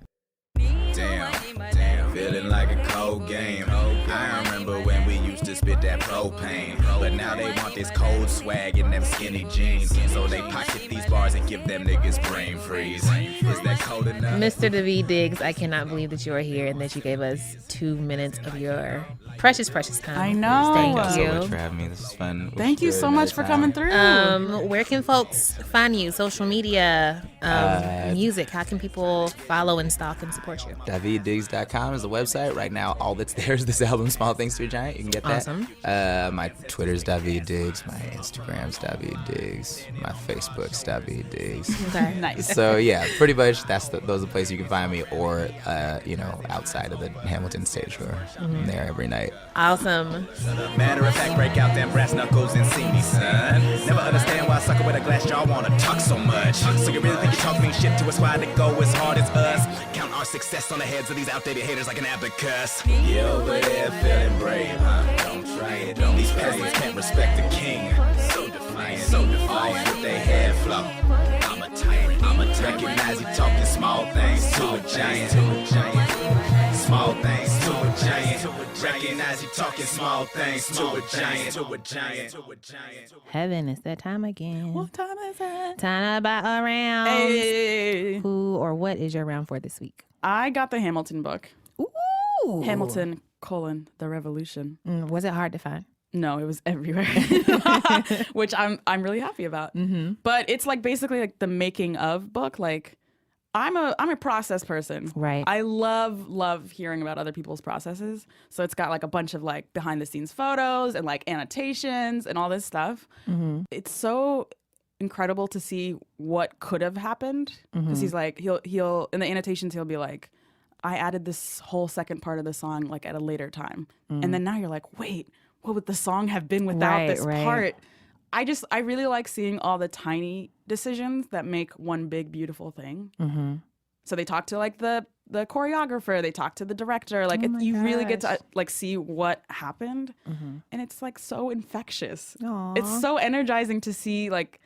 Damn, feeling like a cold game. I remember when we used to spit that propane, but now they want this cold swag in them skinny jeans. So they pocket these bars and give them niggas brain freeze. Is that cold enough? Mr. David Diggs, I cannot believe that you are here and that you gave us 2 minutes of your precious time. I know. Thank Thank So you. much for having me. This is fun. We Thank should you do it so much another for time. coming through. Where can folks find you? Social media, music. How can people follow and stalk and support you? DavidDiggs.com is the website. Right now, all that's there is this album, Small Things to a Giant. You can get that Awesome. My Twitter's David Diggs, my Instagram's David Diggs, my Facebook's David Diggs. Okay. Nice. So yeah, pretty much those are the places you can find me, or outside of the Hamilton stage door. I'm there every night. Awesome. Matter of fact, break out them brass knuckles and see me, son. Never understand why a sucker with a glass jaw wanna talk so much. So you really think you talk me shit to a squad that go as hard as us? Count our success on the heads of these outdated haters like an abacus. You over there feeling brave, huh? Don't try it. These peasants can't respect the king. So defiant, all with their head flop. I'm a tyrant. Recognize you talking small things to a giant. Small things to a giant. Recognize you talking small things to a giant. Heben, it's that time again. What time is it? Time about a round. Hey. Who or what is your round for this week? I got the Hamilton book. Ooh. Hamilton, the Revolution. Was it hard to find? No, it was everywhere, which I'm really happy about. Mm-hmm. But it's like basically like the making of book. Like I'm a process person. Right. I love hearing about other people's processes. So it's got like a bunch of like behind the scenes photos and like annotations and all this stuff. Mm-hmm. It's so incredible to see what could have happened, because he's like he'll in the annotations he'll be like, I added this whole second part of the song like at a later time, and then now you're like, wait, what would the song have been without this part? I really like seeing all the tiny decisions that make one big beautiful thing. Mm-hmm. So they talk to like the choreographer, they talk to the director, like you really get to like see what happened, and it's like so infectious. Aww. It's so energizing to see like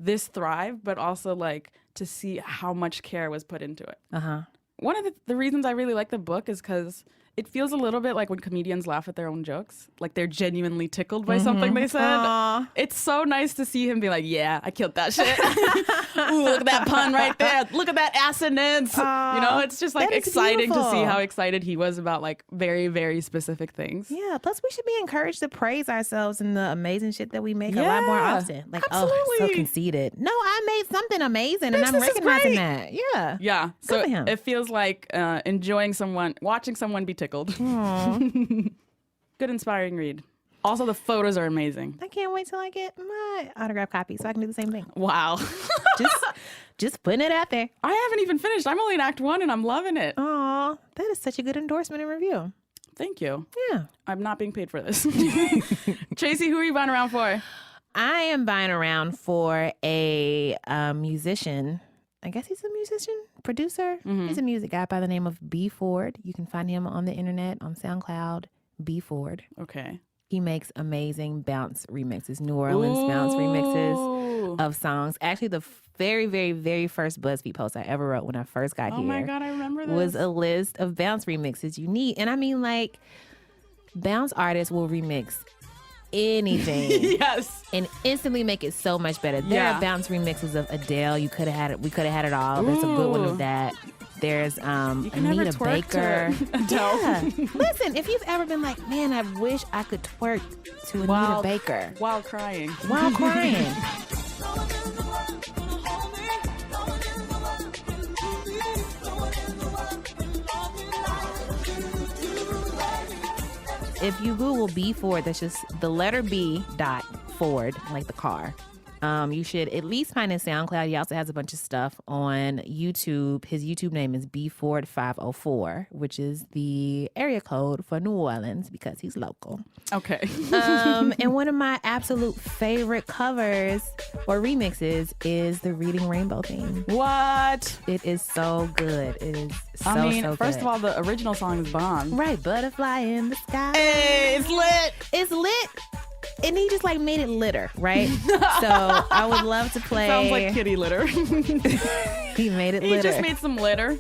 this thrive, but also like to see how much care was put into it. One of the reasons I really like the book is because it feels a little bit like when comedians laugh at their own jokes. Like they're genuinely tickled by something they said. Aww. It's so nice to see him be like, yeah, I killed that shit. Ooh, look at that pun right there. Look at that assonance. It's just like exciting to see how excited he was about like very, very specific things. Yeah, plus we should be encouraged to praise ourselves and the amazing shit that we make a lot more often. Like, absolutely. oh, so conceited. No, I made something amazing and I'm This is recognizing great. that. Yeah. Yeah. So Good for him. it feels like watching someone be tickled. Good inspiring read. Also, the photos are amazing. I can't wait till I get my autograph copy so I can do the same thing. Wow. Just putting it out there. I haven't even finished. I'm only in Act 1 and I'm loving it. Aw, that is such a good endorsement and review. Thank you. Yeah. I'm not being paid for this. Tracy, who are you buying around for? I am buying around for a musician. I guess he's a musician, producer. He's a music guy by the name of B. Ford. You can find him on the internet, on SoundCloud, B. Ford. Okay. He makes amazing bounce remixes, New Orleans bounce remixes of songs. Actually, the very, very, very first BuzzFeed post I ever wrote when I first got here. Oh my God, I remember this. Was a list of bounce remixes you need. And I mean, like, bounce artists will remix anything. Yes. And instantly make it so much better. There are bounce remixes of Adele. We could have had it all. There's a good one of that. There's Anita Baker. Adele. Yeah. Listen, if you've ever been like, man, I wish I could twerk to Anita Baker While crying. while crying. If you Google B Ford, that's just the letter B dot Ford, like the car. You should at least find his SoundCloud. He also has a bunch of stuff on YouTube. His YouTube name is BFord504, which is the area code for New Orleans because he's local. Okay. And one of my absolute favorite covers or remixes is the Reading Rainbow theme. What? It is so good. It is so good. First of all, the original song is bomb. Right, butterfly in the sky. Hey, it's lit. It's lit. And he just like made it litter, right? So I would love to play. Sounds like kitty litter. He made it He litter. just made some litter.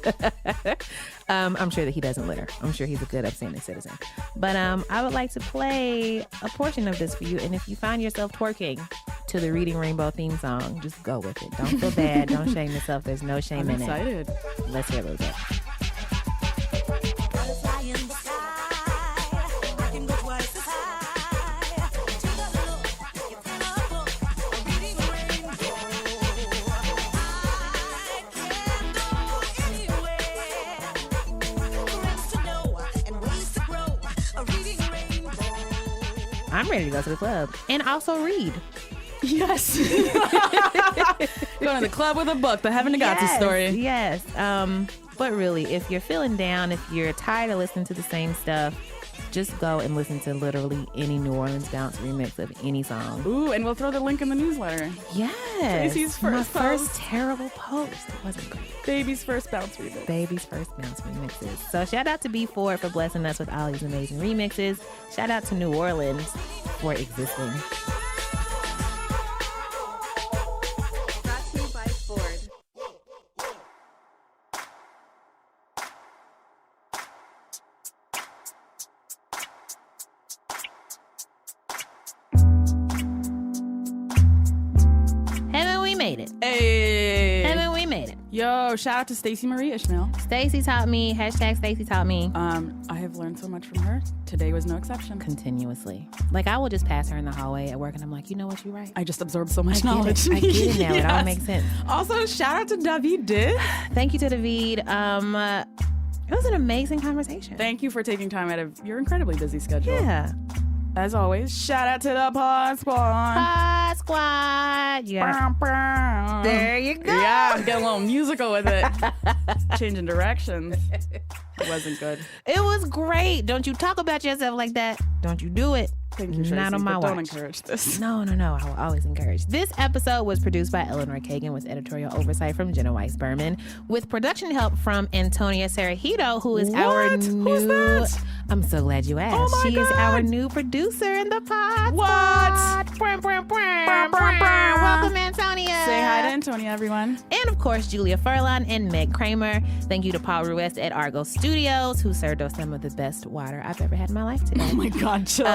I'm sure that he doesn't litter. I'm sure he's a good, upstanding citizen. But I would like to play a portion of this for you. And if you find yourself twerking to the Reading Rainbow theme song, just go with it. Don't feel bad. Don't shame yourself. There's no shame I'm in excited. it. Let's hear a little bit. I'm ready to go to the club and also read. Yes. Going to the club with a book, the Heben Nigatu story. Yes. But really, if you're feeling down, if you're tired of listening to the same stuff, just go and listen to literally any New Orleans bounce remix of any song. Ooh, and we'll throw the link in the newsletter. Yes. Tracy's first My post. first terrible post. It wasn't great. Baby's first bounce remix. Baby's first bounce remixes. So shout out to B4 for blessing us with all these amazing remixes. Shout out to New Orleans for existing. Brought to you by Ford. Haven't we made it? Hey. Haven't we made it? Yo, shout out to Stacy Marie Ishmael. Stacy taught me. #Stacy taught me. I have learned so much from her. Today was no exception. Continuously. Like, I will just pass her in the hallway at work and I'm like, you know what, you're right. I just absorbed so much I get knowledge. it. I get it now. It all Yes. makes sense. Also, shout out to David Diz. Thank you to David. It was an amazing conversation. Thank you for taking time out of your incredibly busy schedule. Yeah. As always, shout out to the Pod Squad. Pod Squad. Yeah. There you go. Yeah, I'm getting a little musical with it. Changing directions. It wasn't good. It was great. Don't you talk about yourself like that. Don't you do it. Thank you, Tracy, Not on my but don't watch. encourage this. No. I will always encourage. This episode was produced by Eleanor Kagan with editorial oversight from Jenna Weiss Berman, with production help from Antonia Serajito, who is our What? new. Who's that? I'm so glad you asked. Oh my she is God. our new producer in the pod. What? Welcome, Antonia. Say hi to Antonia, everyone. And of course, Julia Furlan and Meg Kramer. Thank you to Paul Ruest at Argo Studios, who served us some of the best water I've ever had in my life today. Oh my God, chill.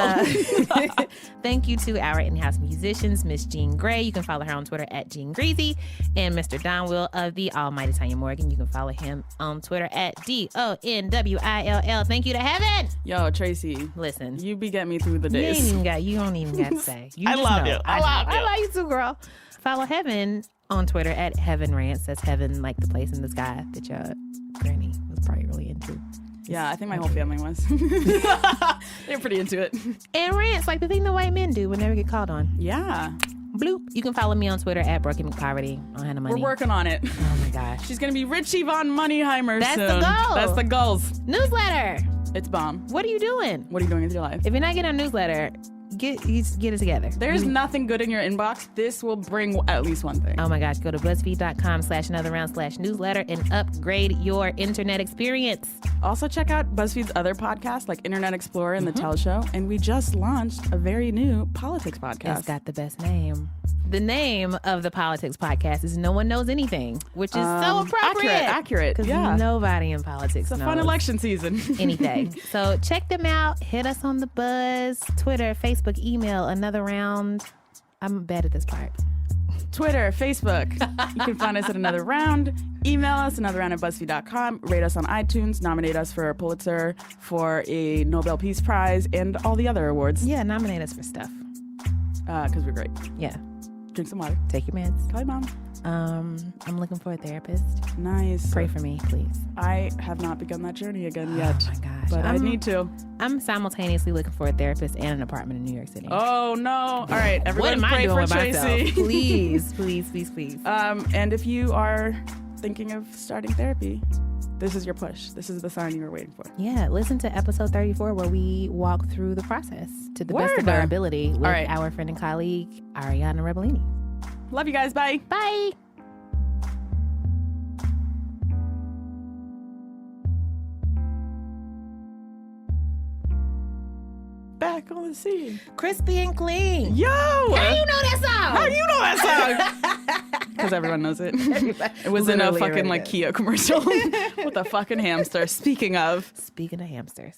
Thank you to our in-house musicians, Miss Jean Gray. You can follow her on Twitter at Jean Greasy. And Mr. Don Will of the Almighty Tanya Morgan. You can follow him on Twitter at DONWILL. Thank you to Heaven. Yo, Tracy, Listen, you be getting me through the you days. don't even got to say. You I just love know. you. I love you. I love you too, girl. Follow Heaven on Twitter at Heaven Rants. That's heaven, like the place in the sky that your granny was probably really into. Yeah, I think my whole family was. They're pretty into it. And rants, like the thing the white men do when they never get called on. Yeah. Bloop. You can follow me on Twitter at Broken McPoverty on Hannah Money. We're working on it. Oh my gosh. She's going to be Richie Von Moneyheimer That's soon. the goal. That's the goals. Newsletter. It's bomb. What are you doing? What are you doing with your life? If you're not getting a newsletter, get it together. There's nothing good in your inbox. This will bring at least one thing. Oh my gosh, go to BuzzFeed.com/anotherround/newsletter and upgrade your internet experience. Also, check out BuzzFeed's other podcasts like Internet Explorer and The Tell Show. And we just launched a very new politics podcast. It's got the best name. The name of the politics podcast is No One Knows Anything, which is so appropriate. Accurate, Because yeah. nobody in politics It's a knows fun election season. anything. So check them out. Hit us on the Buzz, Twitter, Facebook, email, Another Round. I'm bad at this part. Twitter, Facebook. You can find us at Another Round. Email us, anotherround@buzzfeed.com. Rate us on iTunes. Nominate us for a Pulitzer, for a Nobel Peace Prize, and all the other awards. Yeah, nominate us for stuff. Because we're great. Yeah. Drink some water. Take your meds. Call your mom. I'm looking for a therapist. Nice. Pray for me, please. I have not begun that journey again yet. Oh my gosh. But I need to. I'm simultaneously looking for a therapist and an apartment in New York City. Oh, no. All right. What Everybody am I pray doing for with Tracy. myself? Please, please, please, please. And if you are thinking of starting therapy, this is your push. This is the sign you were waiting for. Yeah, listen to episode 34 where we walk through the process to the best of Word. our ability with All right. our friend and colleague, Ariana Rebellini. Love you guys. Bye. Bye. Back on the scene. Crispy and clean. Yo! How you know that song? How you know that song? Because everyone knows it. It was in a Literally fucking everybody like does. Kia commercial with a fucking hamster. Speaking of. Speaking of hamsters.